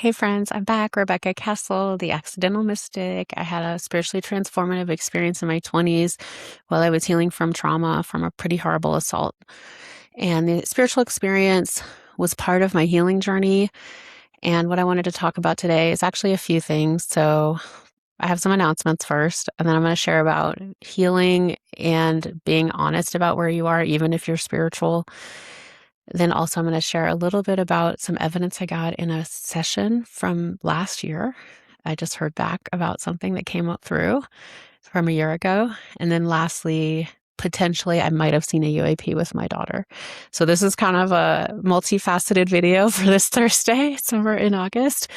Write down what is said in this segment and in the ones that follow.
Hey friends, I'm back. Rebecca Kastl, the accidental mystic. I had a spiritually transformative experience in my 20s while I was healing from trauma from a pretty horrible assault. And the spiritual experience was part of my healing journey. And what I wanted to talk about today is actually a few things. So I have some announcements first, and then I'm going to share about healing and being honest about where you are, even if you're spiritual. Then also, I'm going to share a little bit about some evidence I got in a session from last year. I just heard back about something that came up through from a year ago. And then lastly, potentially, I might have seen a UAP with my daughter. So this is kind of a multifaceted video for this Thursday, somewhere in August.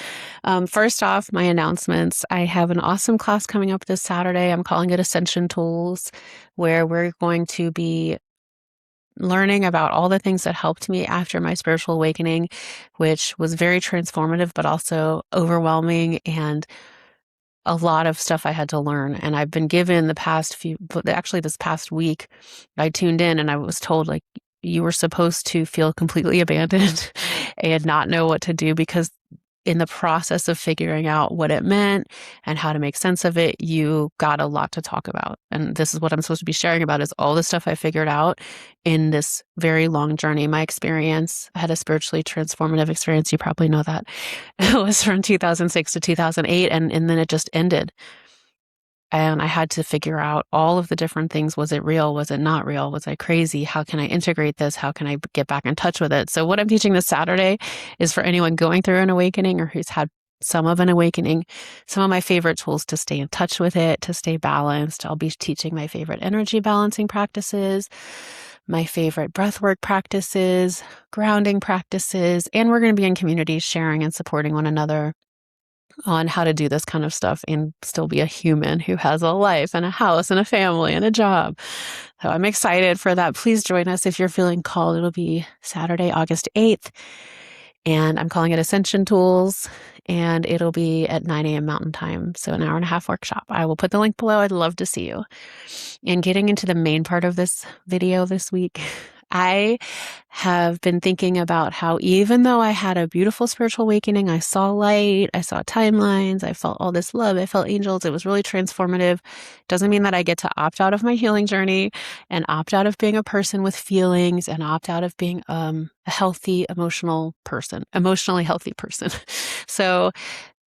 First off, my announcements. I have an awesome class coming up this Saturday. I'm calling it Ascension Tools, where we're going to be learning about all the things that helped me after my spiritual awakening, which was very transformative, but also overwhelming and a lot of stuff I had to learn. And I've been given this past week, I tuned in and I was told, like, you were supposed to feel completely abandoned and not know what to do because in the process of figuring out what it meant and how to make sense of it, you got a lot to talk about. And this is what I'm supposed to be sharing about, is all the stuff I figured out in this very long journey. My experience, I had a spiritually transformative experience. You probably know that. It was from 2006 to 2008, and then it just ended. And I had to figure out all of the different things. Was it real? Was it not real? Was I crazy? How can I integrate this? How can I get back in touch with it? So what I'm teaching this Saturday is for anyone going through an awakening or who's had some of an awakening, some of my favorite tools to stay in touch with it, to stay balanced. I'll be teaching my favorite energy balancing practices, my favorite breathwork practices, grounding practices, and we're going to be in communities sharing and supporting one another on how to do this kind of stuff and still be a human who has a life and a house and a family and a job. So I'm excited for that. Please join us if you're feeling called. It'll be Saturday, August 8th. And I'm calling it Ascension Tools. And it'll be at 9 a.m. Mountain Time. So an hour and a half workshop. I will put the link below. I'd love to see you. And getting into the main part of this video this week, I have been thinking about how even though I had a beautiful spiritual awakening, I saw light, I saw timelines, I felt all this love, I felt angels, it was really transformative. Doesn't mean that I get to opt out of my healing journey and opt out of being a person with feelings and opt out of being a healthy, emotionally healthy person. So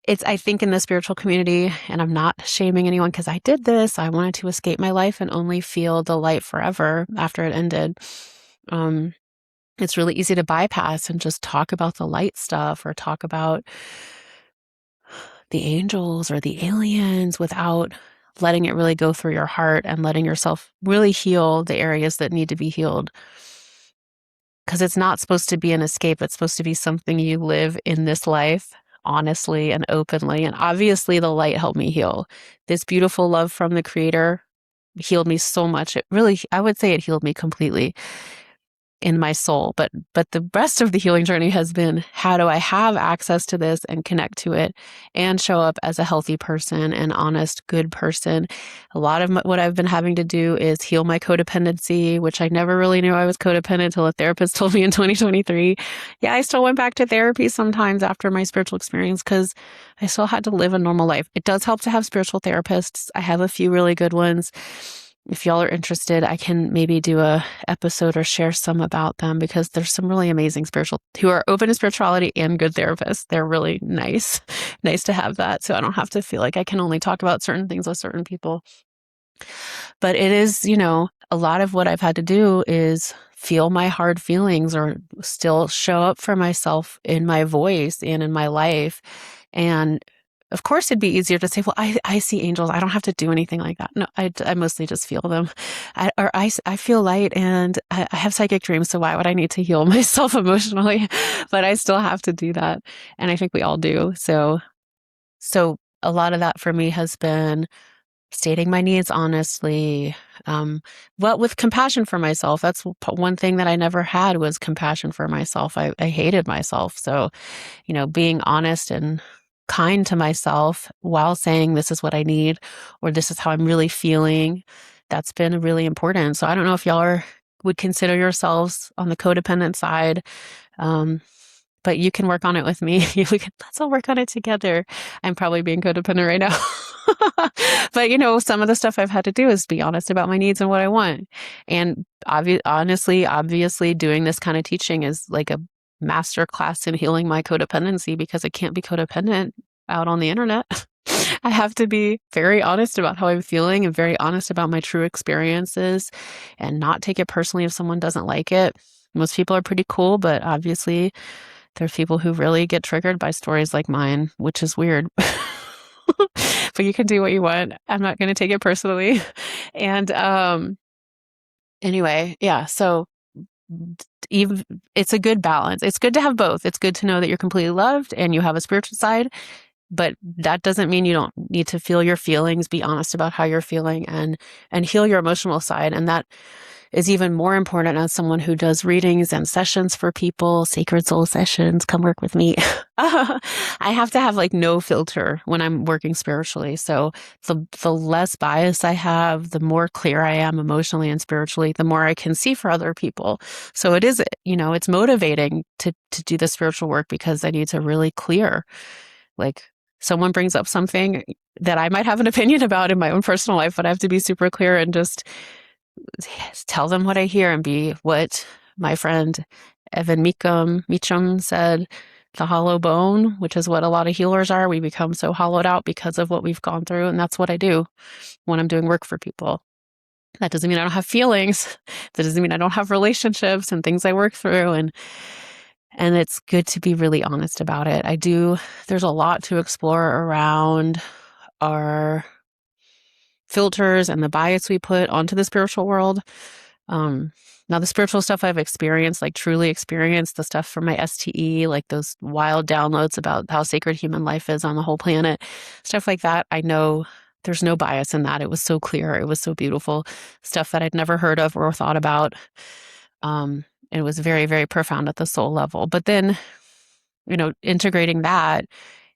I think in the spiritual community, and I'm not shaming anyone because I did this, I wanted to escape my life and only feel the light forever after it ended. It's really easy to bypass and just talk about the light stuff or talk about the angels or the aliens without letting it really go through your heart and letting yourself really heal the areas that need to be healed. Because it's not supposed to be an escape. It's supposed to be something you live in this life honestly and openly. And obviously the light helped me heal. This beautiful love from the Creator healed me so much. I would say it healed me completely in my soul. But the rest of the healing journey has been, how do I have access to this and connect to it and show up as a healthy person, an honest, good person? A lot of what I've been having to do is heal my codependency, which I never really knew I was codependent until a therapist told me in 2023. Yeah, I still went back to therapy sometimes after my spiritual experience because I still had to live a normal life. It does help to have spiritual therapists. I have a few really good ones. If y'all are interested, I can maybe do a episode or share some about them because there's some really amazing who are open to spirituality and good therapists. They're really nice to have that. So I don't have to feel like I can only talk about certain things with certain people. But it is, a lot of what I've had to do is feel my hard feelings or still show up for myself in my voice and in my life. And of course, it'd be easier to say, well, I see angels. I don't have to do anything like that. No, I mostly just feel them. I feel light and I have psychic dreams. So why would I need to heal myself emotionally? But I still have to do that. And I think we all do. So a lot of that for me has been stating my needs honestly, with compassion for myself. That's one thing that I never had, was compassion for myself. I hated myself. So, being honest and kind to myself while saying this is what I need, or this is how I'm really feeling, that's been really important. So I don't know if y'all would consider yourselves on the codependent side. but you can work on it with me. Let's all work on it together. I'm probably being codependent right now. But some of the stuff I've had to do is be honest about my needs and what I want. And obviously doing this kind of teaching is like a master class in healing my codependency, because I can't be codependent out on the internet. I have to be very honest about how I'm feeling and very honest about my true experiences and not take it personally if someone doesn't like it. Most people are pretty cool, but obviously there's people who really get triggered by stories like mine, which is weird. But you can do what you want. I'm not going to take it personally. And anyway, yeah, so even it's a good balance. It's good to have both. It's good to know that you're completely loved and you have a spiritual side, but that doesn't mean you don't need to feel your feelings, be honest about how you're feeling, and heal your emotional side. And that is even more important as someone who does readings and sessions for people, sacred soul sessions. Come work with me. I have to have like no filter when I'm working spiritually. So the less bias I have, the more clear I am emotionally and spiritually, the more I can see for other people. So it is, it's motivating to do the spiritual work, because I need to really clear, like, someone brings up something that I might have an opinion about in my own personal life, but I have to be super clear and just tell them what I hear and be what my friend Evan Meacham said, the hollow bone, which is what a lot of healers are. We become so hollowed out because of what we've gone through. And that's what I do when I'm doing work for people. That doesn't mean I don't have feelings. That doesn't mean I don't have relationships and things I work through. And it's good to be really honest about it. There's a lot to explore around our filters and the bias we put onto the spiritual world. Now the spiritual stuff I've experienced, like truly experienced, the stuff from my STE, like those wild downloads about how sacred human life is on the whole planet, stuff like that. I know there's no bias in that. It was so clear. It was so beautiful. Stuff that I'd never heard of or thought about. It was very, very profound at the soul level. But then, integrating that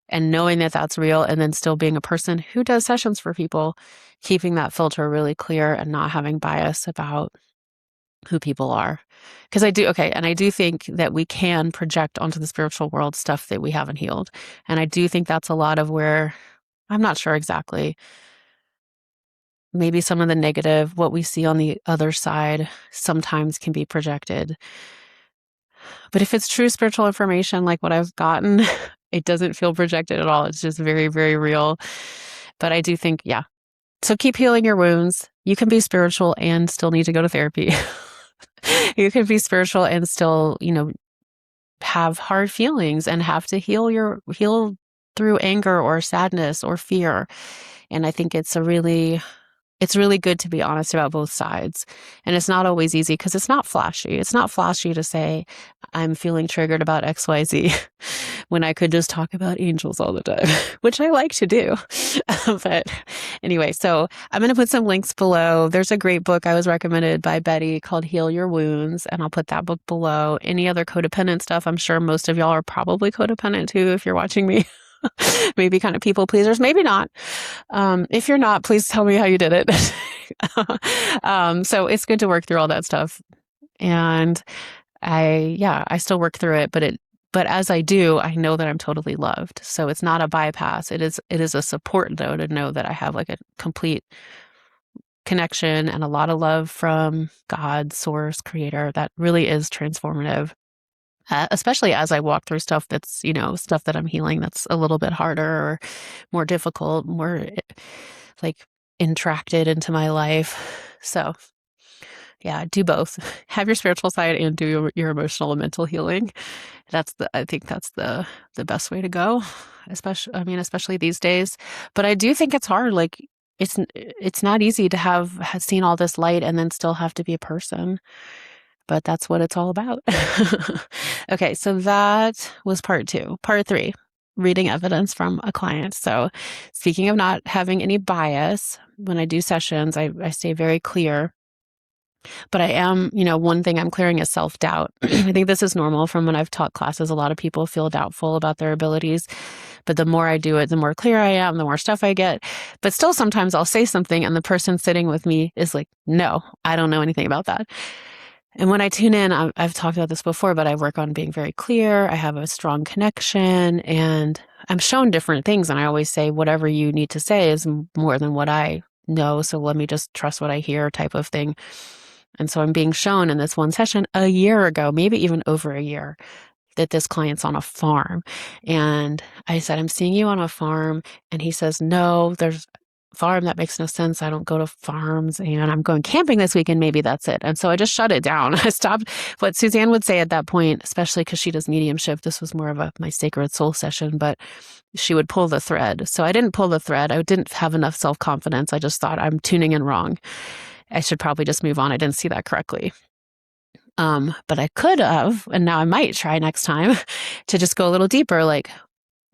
and knowing that that's real, and then still being a person who does sessions for people, keeping that filter really clear and not having bias about who people are. Because I do think that we can project onto the spiritual world stuff that we haven't healed. And I do think that's a lot of where, I'm not sure exactly, maybe some of the negative, what we see on the other side sometimes can be projected. But if it's true spiritual information, like what I've gotten, it doesn't feel projected at all. It's just very, very real. But I do think, yeah. So keep healing your wounds. You can be spiritual and still need to go to therapy. You can be spiritual and still, have hard feelings and have to heal through anger or sadness or fear. And I think it's really good to be honest about both sides. And it's not always easy because it's not flashy. It's not flashy to say, I'm feeling triggered about XYZ when I could just talk about angels all the time, which I like to do. But anyway, so I'm going to put some links below. There's a great book I was recommended by Betty called Heal Your Wounds, and I'll put that book below. Any other codependent stuff, I'm sure most of y'all are probably codependent too if you're watching me. Maybe kind of people pleasers, maybe not. If you're not, please tell me how you did it. So it's good to work through all that stuff. And I still work through it, but as I do, I know that I'm totally loved. So it's not a bypass. It is a support though, to know that I have like a complete connection and a lot of love from God, source, creator. That really is transformative. Especially as I walk through stuff that's, stuff that I'm healing that's a little bit harder or more difficult, more like entracted into my life. So yeah, do both. Have your spiritual side and do your emotional and mental healing. I think that's the best way to go, especially these days. But I do think it's hard. Like it's not easy to have seen all this light and then still have to be a person. But that's what it's all about. Okay, so that was part 2. Part 3, reading evidence from a client. So speaking of not having any bias, when I do sessions, I stay very clear. But I am, one thing I'm clearing is self-doubt. I think this is normal from when I've taught classes. A lot of people feel doubtful about their abilities. But the more I do it, the more clear I am, the more stuff I get. But still, sometimes I'll say something and the person sitting with me is like, no, I don't know anything about that. And when I tune in, I've talked about this before, but I work on being very clear. I have a strong connection, and I'm shown different things. And I always say, whatever you need to say is more than what I know. So let me just trust what I hear, type of thing. And so I'm being shown in this one session a year ago, maybe even over a year, that this client's on a farm. And I said, I'm seeing you on a farm. And he says, no, there's a farm. That makes no sense. I don't go to farms, and I'm going camping this weekend. Maybe that's it. And so I just shut it down. I stopped what Suzanne would say at that point, especially because she does mediumship. This was more of my sacred soul session, but she would pull the thread. So I didn't pull the thread. I didn't have enough self-confidence. I just thought, I'm tuning in wrong. I should probably just move on. I didn't see that correctly. But I could have, and now I might try next time to just go a little deeper, like,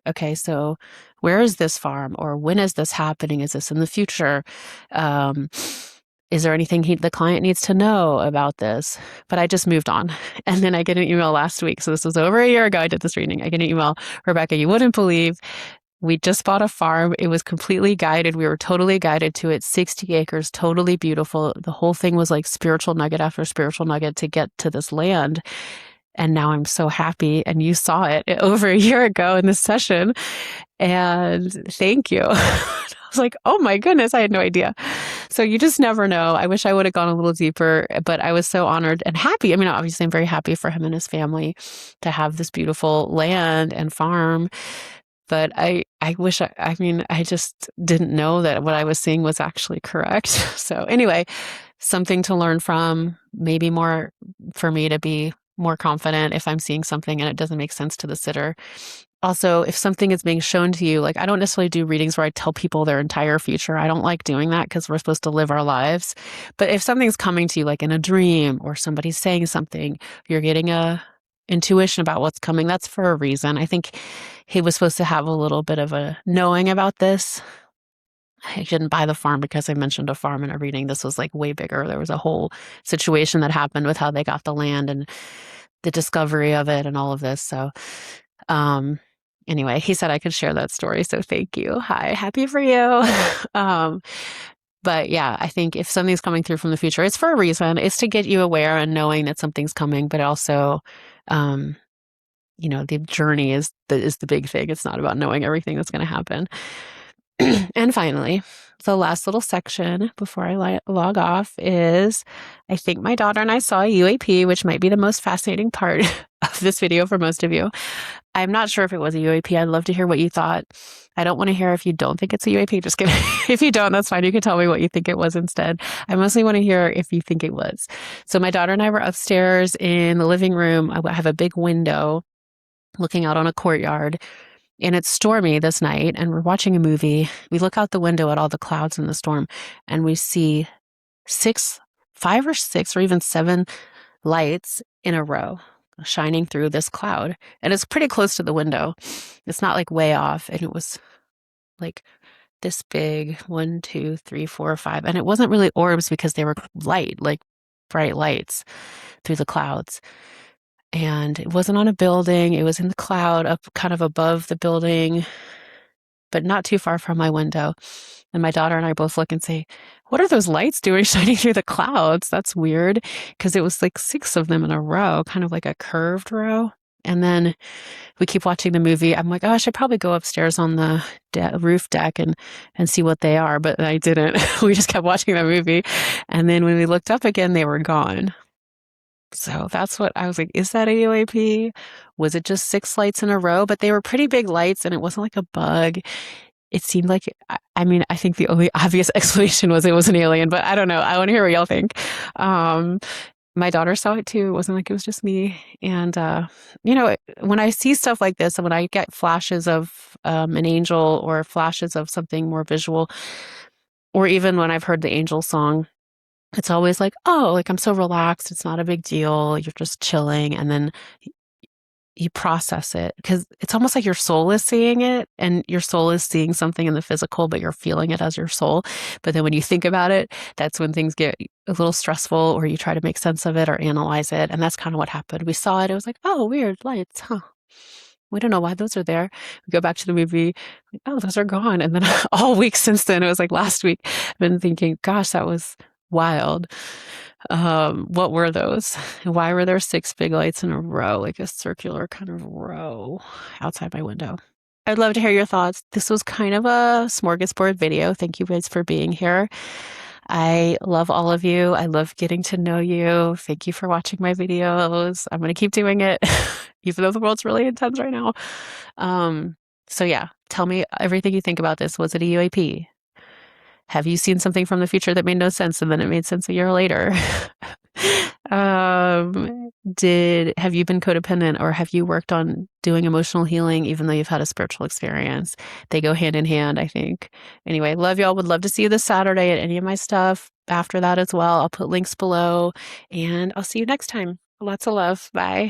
okay, so where is this farm, or when is this happening? Is this in the future? Is there anything the client needs to know about this? But I just moved on. And then I get an email last week. So this was over a year ago. I did this reading. I get an email, Rebecca, you wouldn't believe, we just bought a farm. It was completely guided. We were totally guided to it. 60 acres, totally beautiful. The whole thing was like spiritual nugget after spiritual nugget to get to this land. And now I'm so happy. And you saw it over a year ago in this session. And thank you. I was like, oh my goodness, I had no idea. So you just never know. I wish I would have gone a little deeper, but I was so honored and happy. I mean, obviously, I'm very happy for him and his family to have this beautiful land and farm. But I wish, I mean, I just didn't know that what I was seeing was actually correct. So anyway, something to learn from, maybe more for me to be more confident if I'm seeing something and it doesn't make sense to the sitter. Also, if something is being shown to you, like I don't necessarily do readings where I tell people their entire future. I don't like doing that because we're supposed to live our lives. But if something's coming to you like in a dream, or somebody's saying something, you're getting a intuition about what's coming, that's for a reason. I think he was supposed to have a little bit of a knowing about this. I didn't buy the farm because I mentioned a farm in a reading. This was like way bigger. There was a whole situation that happened with how they got the land and the discovery of it and all of this. So, anyway, he said I could share that story. So thank you. Hi, happy for you. But yeah, I think if something's coming through from the future, it's for a reason. It's to get you aware and knowing that something's coming, but also, the journey is the big thing. It's not about knowing everything that's going to happen. And finally, the last little section before I log off is, I think my daughter and I saw a UAP, which might be the most fascinating part of this video for most of you. I'm not sure if it was a UAP. I'd love to hear what you thought. I don't want to hear if you don't think it's a UAP. Just kidding. If you don't, that's fine. You can tell me what you think it was instead. I mostly want to hear if you think it was. So my daughter and I were upstairs in the living room. I have a big window looking out on a courtyard. And it's stormy this night, and we're watching a movie. We look out the window at all the clouds in the storm, and we see 5 or 6 or even 7 lights in a row shining through this cloud. And it's pretty close to the window. It's not like way off. And it was like this big, 1, 2, 3, 4, 5. And it wasn't really orbs because they were light, like bright lights through the clouds. And it wasn't on a building. It was in the cloud up kind of above the building, but not too far from my window. And my daughter and I both look and say, what are those lights doing shining through the clouds? That's weird. Because it was like 6 of them in a row, kind of like a curved row. And then we keep watching the movie. I'm like, oh, I should probably go upstairs on the roof deck and see what they are. But I didn't. We just kept watching the movie. And then when we looked up again, they were gone. So that's what I was like, is that a UAP? Was it just 6 lights in a row? But they were pretty big lights, and it wasn't like a bug. It seemed like, I mean, I think the only obvious explanation was it was an alien, but I don't know. I want to hear what y'all think. My daughter saw it too. It wasn't like it was just me. And, when I see stuff like this, and when I get flashes of an angel or flashes of something more visual, or even when I've heard the angel song, it's always like, oh, like I'm so relaxed. It's not a big deal. You're just chilling. And then you process it because it's almost like your soul is seeing it, and your soul is seeing something in the physical, but you're feeling it as your soul. But then when you think about it, that's when things get a little stressful, or you try to make sense of it or analyze it. And that's kind of what happened. We saw it. It was like, oh, weird lights. Huh. We don't know why those are there. We go back to the movie. Like, oh, those are gone. And then all week since then, it was like last week, I've been thinking, gosh, that was Wild. What were those? Why were there six big lights in a row, like a circular kind of row outside my window? I'd love to hear your thoughts. This was kind of a smorgasbord video. Thank you guys for being here. I love all of you. I love getting to know you. Thank you for watching my videos. I'm going to keep doing it, even though the world's really intense right now. So yeah, tell me everything you think about this. Was it a UAP? Have you seen something from the future that made no sense and then it made sense a year later? Have you been codependent or have you worked on doing emotional healing even though you've had a spiritual experience? They go hand in hand, I think. Anyway, love y'all. Would love to see you this Saturday at any of my stuff after that as well. I'll put links below and I'll see you next time. Lots of love. Bye.